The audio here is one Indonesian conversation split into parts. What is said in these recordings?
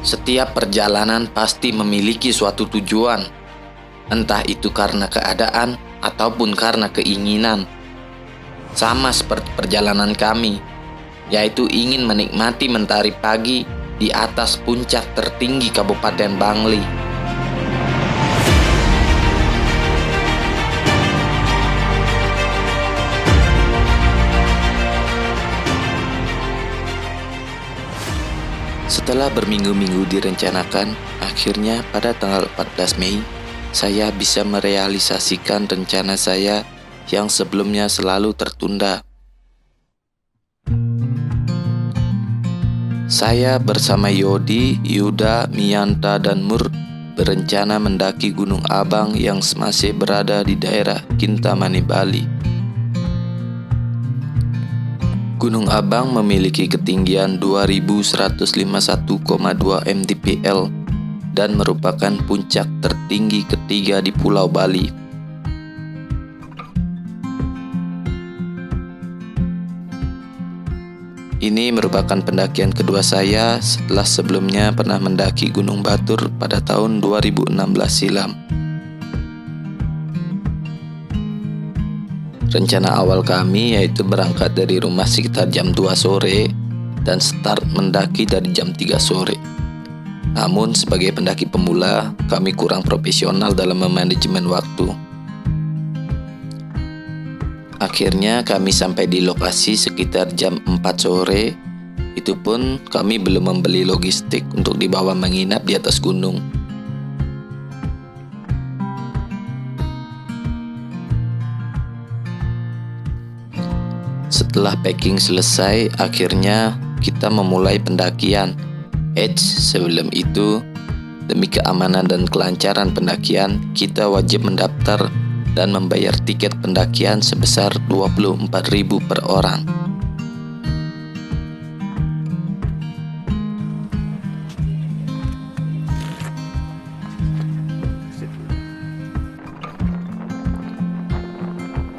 Setiap perjalanan pasti memiliki suatu tujuan, entah itu karena keadaan ataupun karena keinginan. Sama seperti perjalanan kami, yaitu ingin menikmati mentari pagi di atas puncak tertinggi Kabupaten Bangli. Setelah berminggu-minggu direncanakan, akhirnya pada tanggal 14 Mei, saya bisa merealisasikan rencana saya yang sebelumnya selalu tertunda. Saya bersama Yodi, Yuda, Mianta, dan Mur berencana mendaki Gunung Abang yang masih berada di daerah Kintamani, Bali. Gunung Abang memiliki ketinggian 2151,2 mdpl dan merupakan puncak tertinggi ketiga di Pulau Bali. Ini merupakan pendakian kedua saya setelah sebelumnya pernah mendaki Gunung Batur pada tahun 2016 silam. Rencana awal kami yaitu berangkat dari rumah sekitar jam 2 sore dan start mendaki dari jam 3 sore. Namun sebagai pendaki pemula, kami kurang profesional dalam memanajemen waktu. Akhirnya kami sampai di lokasi sekitar jam 4 sore. Itu pun kami belum membeli logistik untuk dibawa menginap di atas gunung. Setelah packing selesai, akhirnya kita memulai pendakian. Sebelum itu, demi keamanan dan kelancaran pendakian, kita wajib mendaftar dan membayar tiket pendakian sebesar 24.000 per orang.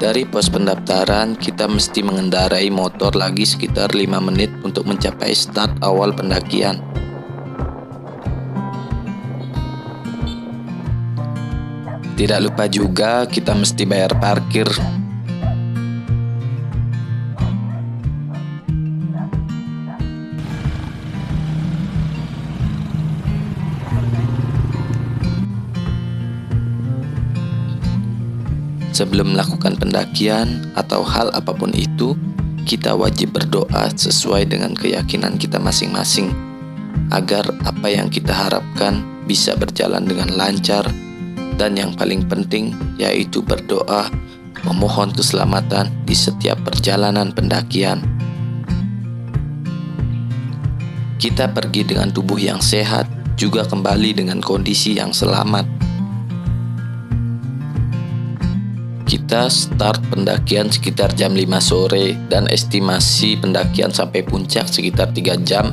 Dari pos pendaftaran, kita mesti mengendarai motor lagi sekitar 5 menit untuk mencapai start awal pendakian. Tidak lupa juga kita mesti bayar parkir. Sebelum melakukan pendakian atau hal apapun itu, kita wajib berdoa sesuai dengan keyakinan kita masing-masing, agar apa yang kita harapkan bisa berjalan dengan lancar, dan yang paling penting yaitu berdoa memohon keselamatan di setiap perjalanan pendakian. Kita pergi dengan tubuh yang sehat, juga kembali dengan kondisi yang selamat. Kita start pendakian sekitar jam 5 sore dan estimasi pendakian sampai puncak sekitar 3 jam.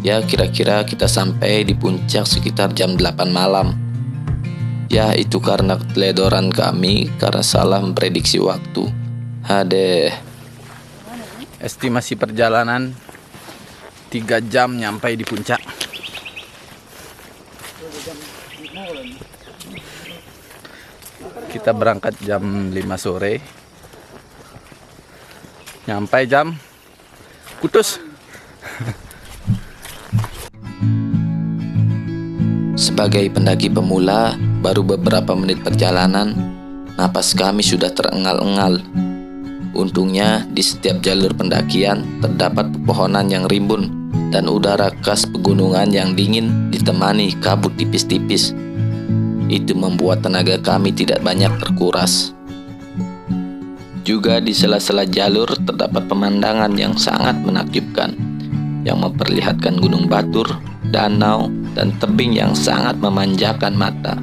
Ya, kira-kira kita sampai di puncak sekitar jam 8 malam. Ya, itu karena keteledoran kami karena salah memprediksi waktu. Estimasi perjalanan 3 jam nyampai di puncak. Kita berangkat jam 5 sore, nyampai jam putus. Sebagai pendaki pemula, baru beberapa menit perjalanan, napas kami sudah terengal-engal. Untungnya di setiap jalur pendakian terdapat pepohonan yang rimbun dan udara khas pegunungan yang dingin ditemani kabut tipis-tipis. Itu membuat tenaga kami tidak banyak terkuras. Juga di sela-sela jalur terdapat pemandangan yang sangat menakjubkan, yang memperlihatkan gunung batur, danau, dan tebing yang sangat memanjakan mata.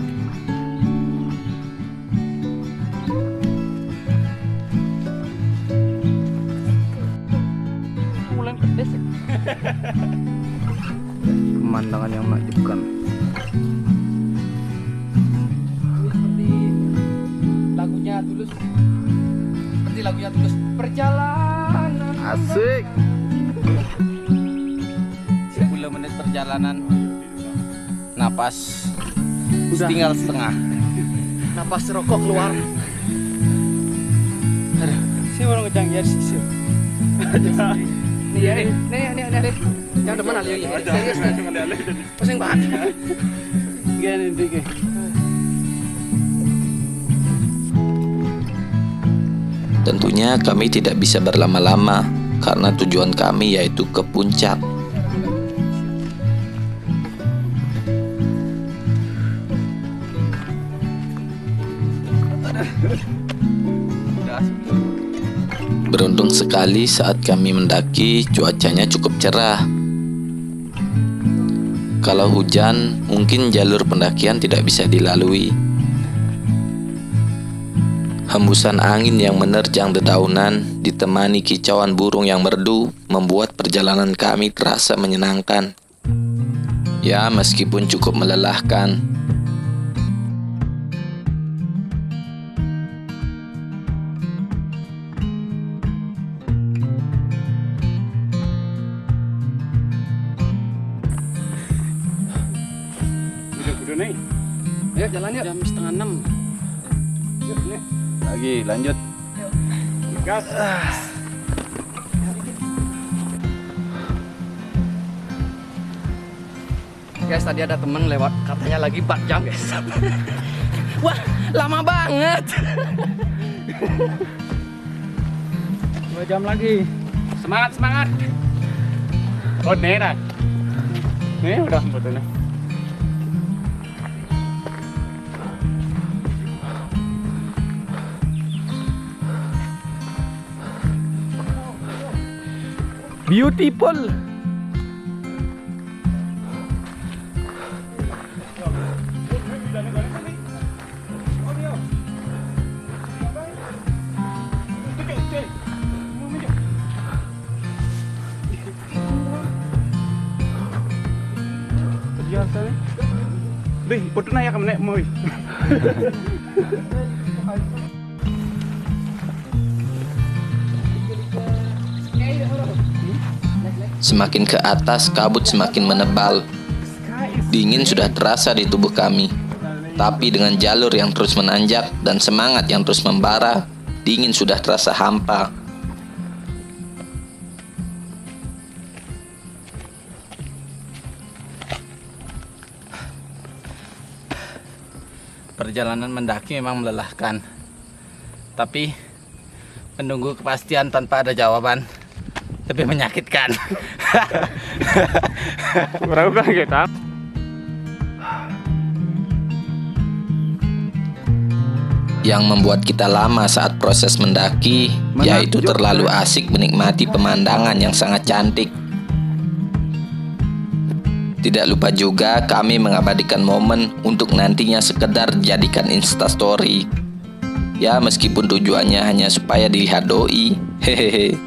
Pemandangan yang menakjubkan. Seperti lagunya Tulus, perjalanan asik. 10 menit perjalanan Napas tinggal setengah. Napas rokok keluar. Aduh, si orang ngejang ya sih. Nih ya, nih. Jangan demen ali ini. Serius nih. Pusing banget. Gini dikit. Tentunya kami tidak bisa berlama-lama karena tujuan kami yaitu ke puncak. Beruntung sekali saat kami mendaki cuacanya cukup cerah. Kalau hujan, mungkin jalur pendakian tidak bisa dilalui. Hembusan angin yang menerjang dedaunan ditemani kicauan burung yang merdu membuat perjalanan kami terasa menyenangkan. Ya, meskipun cukup melelahkan. Udah nih. Ayo jalan yuk. Jam 5:30. Yuk nih. Lagi lanjut. Gas. Guys, tadi ada temen lewat, katanya lagi 4 jam guys. Wah, lama banget. 2 jam lagi. Semangat. Oh, nih udah fotonya. Beautiful. Deh, foto na ya kamu nek mau. Semakin ke atas, kabut semakin menebal. Dingin sudah terasa di tubuh kami. Tapi dengan jalur yang terus menanjak dan semangat yang terus membara, dingin sudah terasa hampa. Perjalanan mendaki memang melelahkan. Tapi menunggu kepastian tanpa ada jawaban lebih menyakitkan. Meragukan kita. Yang membuat kita lama saat proses mendaki, yaitu terlalu asik menikmati pemandangan yang sangat cantik. Tidak lupa juga kami mengabadikan momen untuk nantinya sekedar jadikan instastory. Ya, meskipun tujuannya hanya supaya dilihat doi. Hehehe.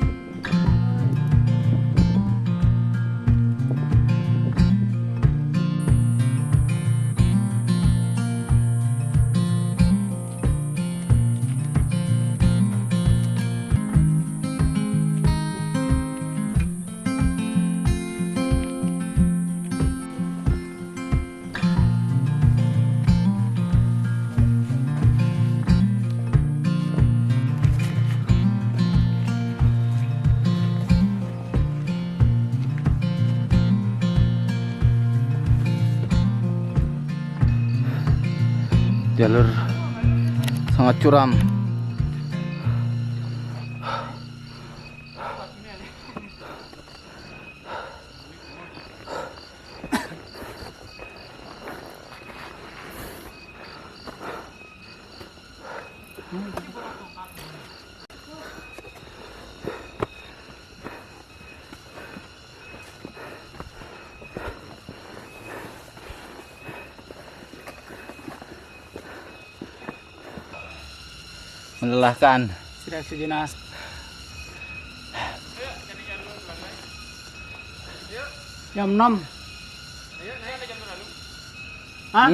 Jalur sangat curam. Melelahkan. Sudah sejenak. Jam 6. Hah?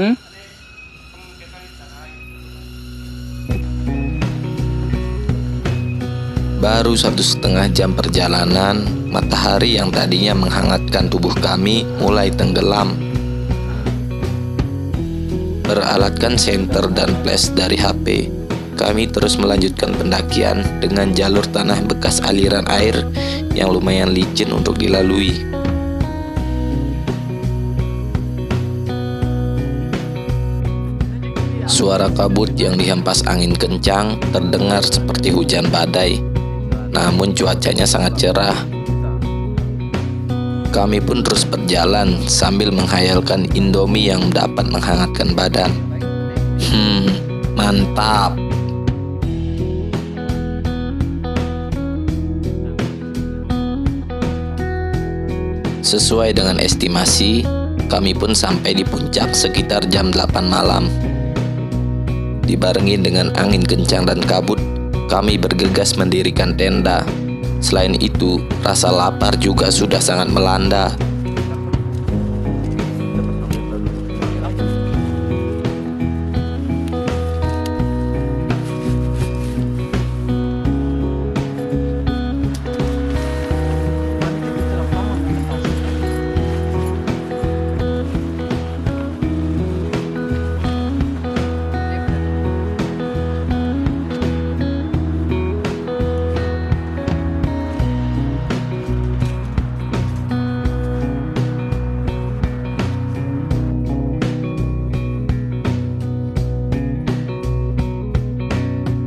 Baru 1,5 jam perjalanan, matahari yang tadinya menghangatkan tubuh kami mulai tenggelam. Beralatkan senter dan flash dari HP, kami terus melanjutkan pendakian dengan jalur tanah bekas aliran air yang lumayan licin untuk dilalui. Suara kabut yang dihempas angin kencang terdengar seperti hujan badai, namun cuacanya sangat cerah. Kami pun terus berjalan sambil menghayalkan Indomie yang dapat menghangatkan badan. Mantap. Sesuai dengan estimasi, kami pun sampai di puncak sekitar jam 8 malam. Dibarengi dengan angin kencang dan kabut, kami bergegas mendirikan tenda. Selain itu, rasa lapar juga sudah sangat melanda.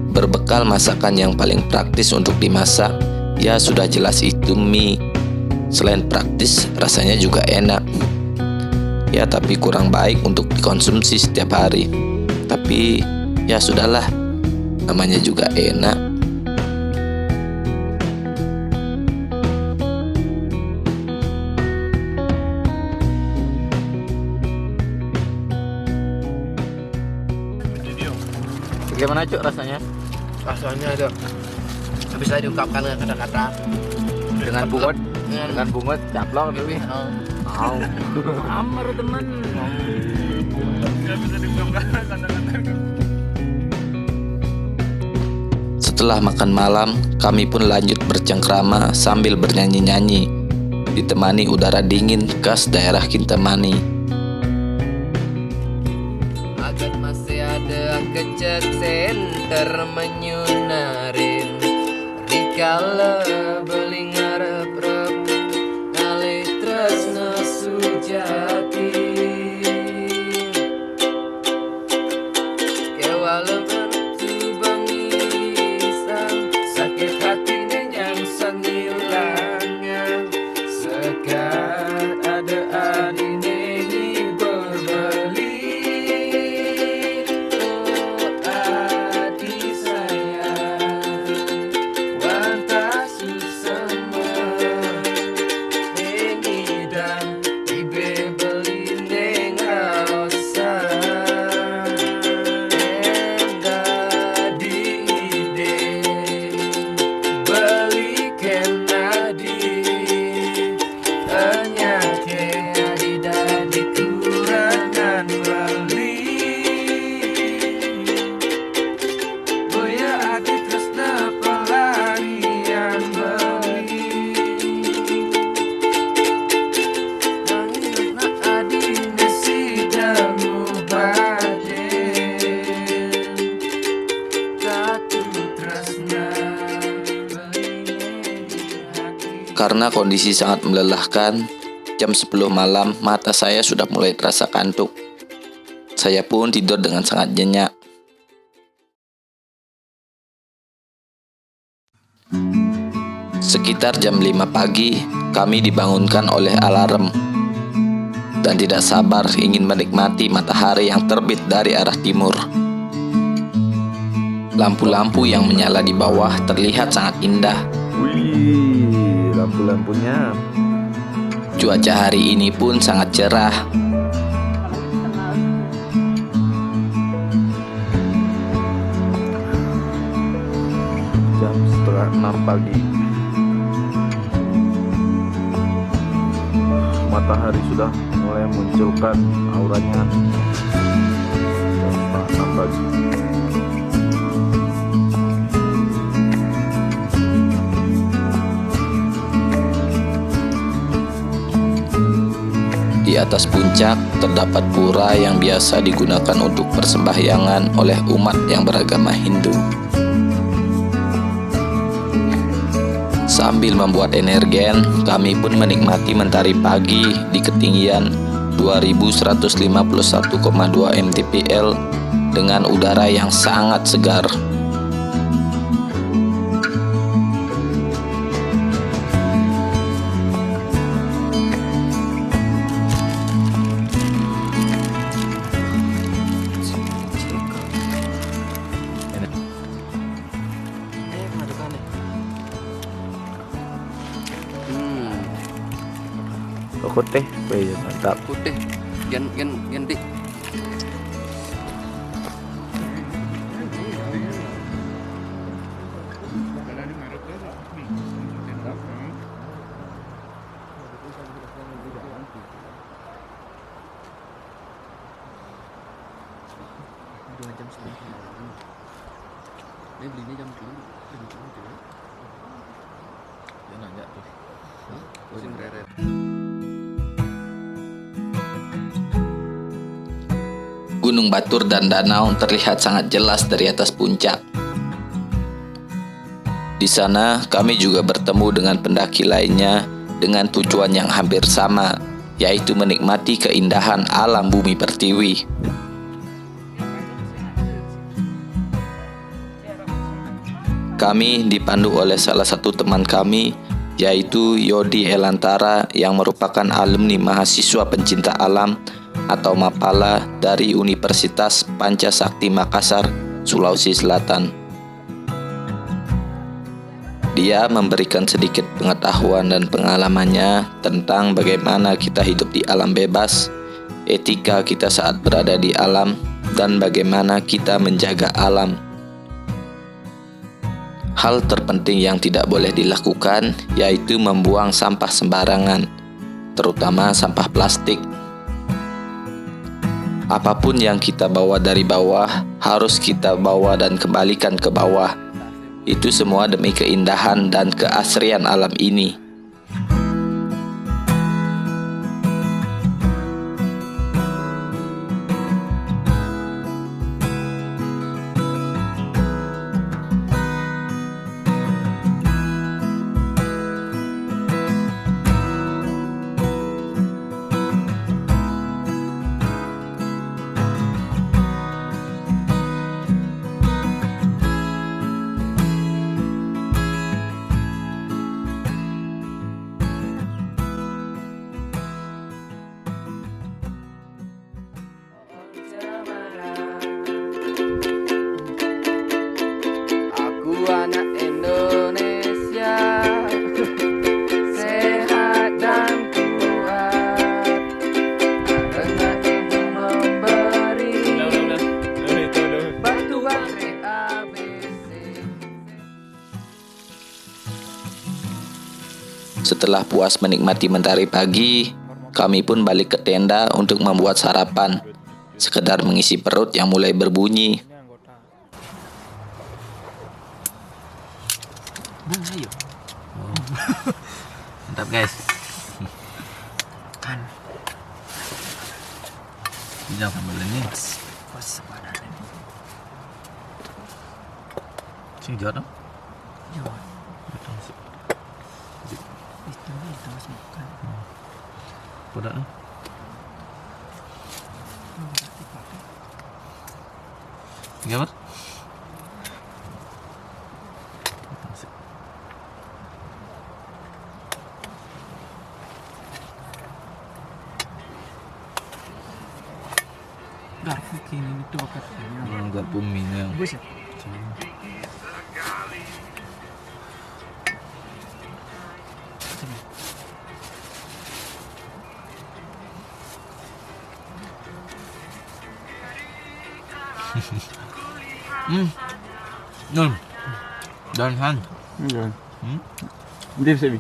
Berbekal masakan yang paling praktis untuk dimasak, ya sudah jelas itu mie. Selain praktis, rasanya juga enak. Ya tapi kurang baik untuk dikonsumsi setiap hari. Tapi ya sudahlah, namanya juga enak. Bagaimana Cuk rasanya? Rasanya ada bisa diungkapkan dengan kata-kata. Dengan bungut caplok tapi. Amar teman. Setelah makan malam, kami pun lanjut bercengkrama sambil bernyanyi-nyanyi, ditemani udara dingin khas daerah Kintamani. Agak masih ada kecek senter menyunarin Rikala beli ngarep-rep Kali tresna sujati Kewalaman tu bangisan Sakit hati yang sangilangan Sekat ada adine berbeli Karena kondisi sangat melelahkan, jam 10 malam mata saya sudah mulai terasa kantuk. Saya pun tidur dengan sangat nyenyak. Sekitar jam 5 pagi, kami dibangunkan oleh alarm. Dan tidak sabar ingin menikmati matahari yang terbit dari arah timur. Lampu-lampu yang menyala di bawah terlihat sangat indah. Wih, lampu-lampunya. Cuaca hari ini pun sangat cerah. Jam setengah 6 pagi. Matahari sudah mulai munculkan auranya. Jam setengah 6 pagi. Di atas puncak terdapat pura yang biasa digunakan untuk persembahyangan oleh umat yang beragama Hindu. Sambil membuat energen, kami pun menikmati mentari pagi di ketinggian 2151,2 mdpl dengan udara yang sangat segar. Kok teh, mantap. Putih. Gen dik. Dia belinya jam 7. Dia nanya tuh. Musim reret. Gunung Batur dan danau terlihat sangat jelas dari atas puncak. Di sana kami juga bertemu dengan pendaki lainnya dengan tujuan yang hampir sama, yaitu menikmati keindahan alam bumi pertiwi. Kami dipandu oleh salah satu teman kami, yaitu Yodi Elantara yang merupakan alumni mahasiswa pencinta alam atau Mapala dari Universitas Pancasakti Makassar, Sulawesi Selatan. Dia memberikan sedikit pengetahuan dan pengalamannya tentang bagaimana kita hidup di alam bebas, etika kita saat berada di alam, dan bagaimana kita menjaga alam. Hal terpenting yang tidak boleh dilakukan yaitu membuang sampah sembarangan, terutama sampah plastik. Apapun yang kita bawa dari bawah harus kita bawa dan kembalikan ke bawah. Itu semua demi keindahan dan keasrian alam ini. Aku anak Indonesia, sehat dan kuat, karena ibu memberi bantuan ABC. Setelah puas menikmati mentari pagi, kami pun balik ke tenda untuk membuat sarapan, sekedar mengisi perut yang mulai berbunyi. Mantap guys. Kan. Jangan meleni. Pas pada ini. Sing jawab dong. Yo. Itu masih bukan. Udah dong. Gimana? Garpu kini itu pakatnya. Enggak puminya. Buset. Nun. Dan han. Jangan. Dia bisa bi.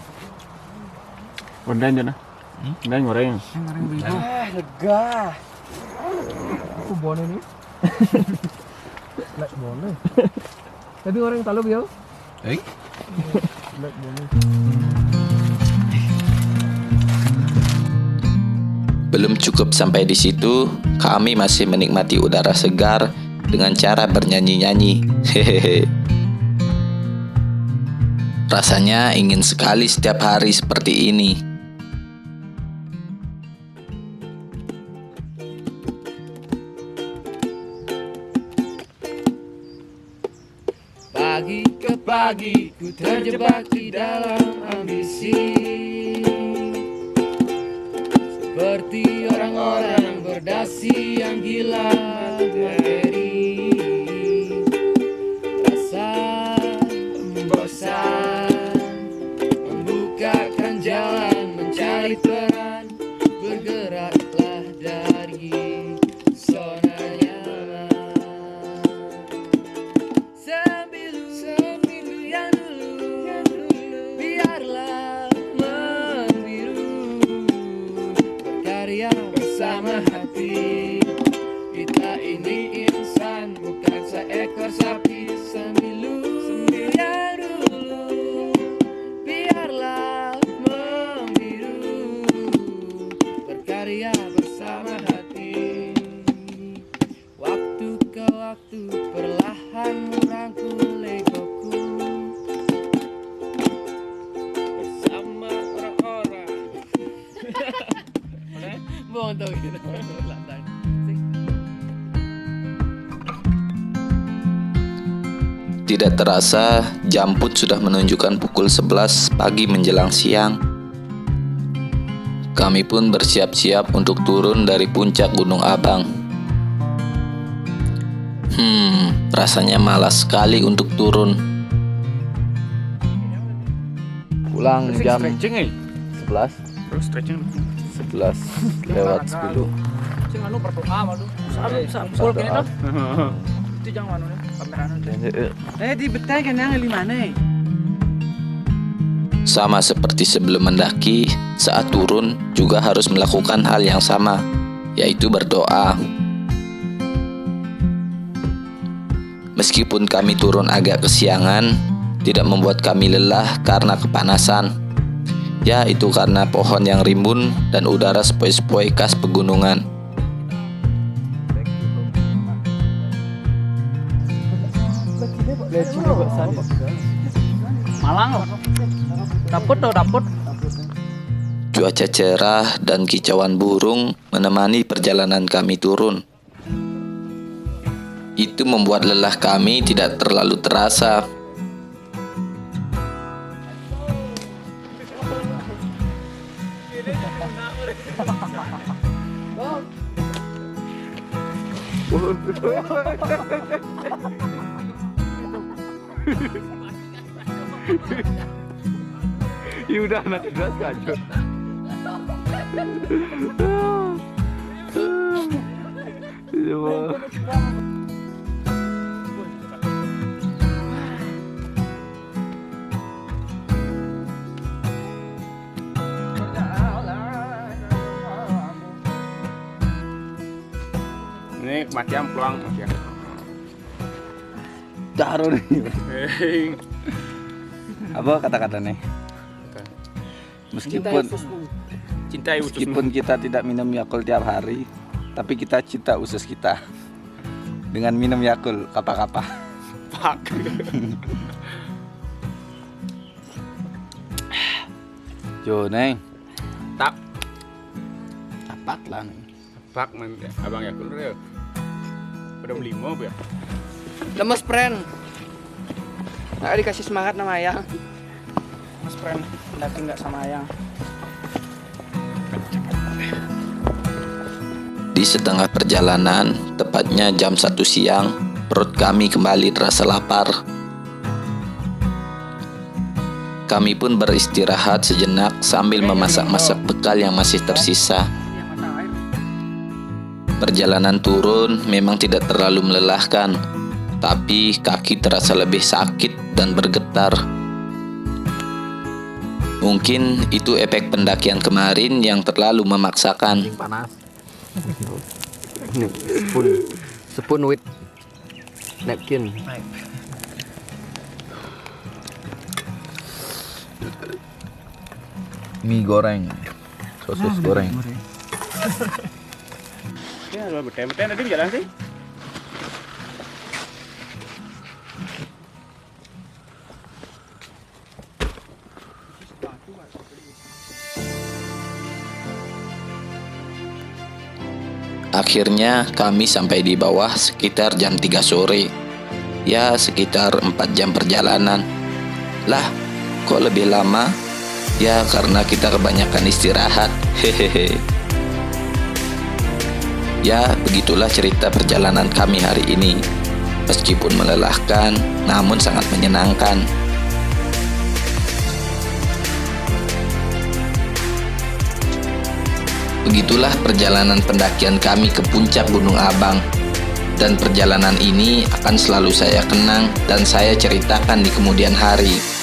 Online je lah. Online orang. Yang orang bego. Lega. Aku boneh nih. Lek boneh. Tapi orang taluk ya. Eh? Lek boneh. Belum cukup sampai di situ, kami masih menikmati udara segar dengan cara bernyanyi-nyanyi. Hehehe. Rasanya ingin sekali setiap hari seperti ini. Pagi ke pagi ku terjebak di dalam ambisi, seperti orang-orang berdasi yang gila materi. Rasa bosan membukakan jalan mencari peran, bergeraklah dari zona nyaman. Sembilu yang dulu, biarlah membiru, berkarya bersama hati. Kita ini insan, bukan seekor sapi. Sembilu yang dulu, biarlah membiru, berkarya bersama hati. Waktu ke waktu perlahan merangkul egoku bersama orang-orang. Bohong tau gitu. Tidak terasa, jam pun sudah menunjukkan pukul 11 pagi menjelang siang. Kami pun bersiap-siap untuk turun dari puncak Gunung Abang. Rasanya malas sekali untuk turun. Pulang jam 11 Terus stretching. 11 lewat 10. Sing anu berdoa malu. Sampul kene to. Itu jangan anu kamerane. Di beteng kan yang 5 nih. Sama seperti sebelum mendaki, saat turun juga harus melakukan hal yang sama, yaitu berdoa. Meskipun kami turun agak kesiangan, tidak membuat kami lelah karena kepanasan. Ya, itu karena pohon yang rimbun dan udara sepoi-sepoi khas pegunungan. Malang loh. Dapet. Cuaca cerah dan kicauan burung menemani perjalanan kami turun. Itu membuat lelah kami tidak terlalu terasa. Ya udah anak keras kacau. Ini kematian peluang kematian. Taruh nih. Apa kata-katanya? Cintai usus. Meskipun kita tidak minum Yakult tiap hari, tapi kita cinta usus kita dengan minum Yakult kapa-kapa. Fuck. Jo, Neng. Tak. Tapak lah, Neng. Fuck man. Abang ya kulo ya. Udah beli mau ya. Lemes friend. Nggak dikasih semangat sama ayang. Mas friend, mendaki nggak sama ayang. Di setengah perjalanan, tepatnya jam 1 siang, perut kami kembali terasa lapar. Kami pun beristirahat sejenak sambil memasak-masak bekal yang masih tersisa. Perjalanan turun memang tidak terlalu melelahkan, tapi kaki terasa lebih sakit dan bergetar. Mungkin itu efek pendakian kemarin yang terlalu memaksakan. Panas. Spoon with napkin. Mie goreng, sosis goreng. Ya, lu bertempel tadi jalan sih. Akhirnya kami sampai di bawah sekitar jam 3 sore. Ya, sekitar 4 jam perjalanan. Lah, kok lebih lama? Ya, karena kita kebanyakan istirahat. Hehehe. Ya, begitulah cerita perjalanan kami hari ini. Meskipun melelahkan, namun sangat menyenangkan. Begitulah perjalanan pendakian kami ke puncak Gunung Abang. Dan perjalanan ini akan selalu saya kenang dan saya ceritakan di kemudian hari.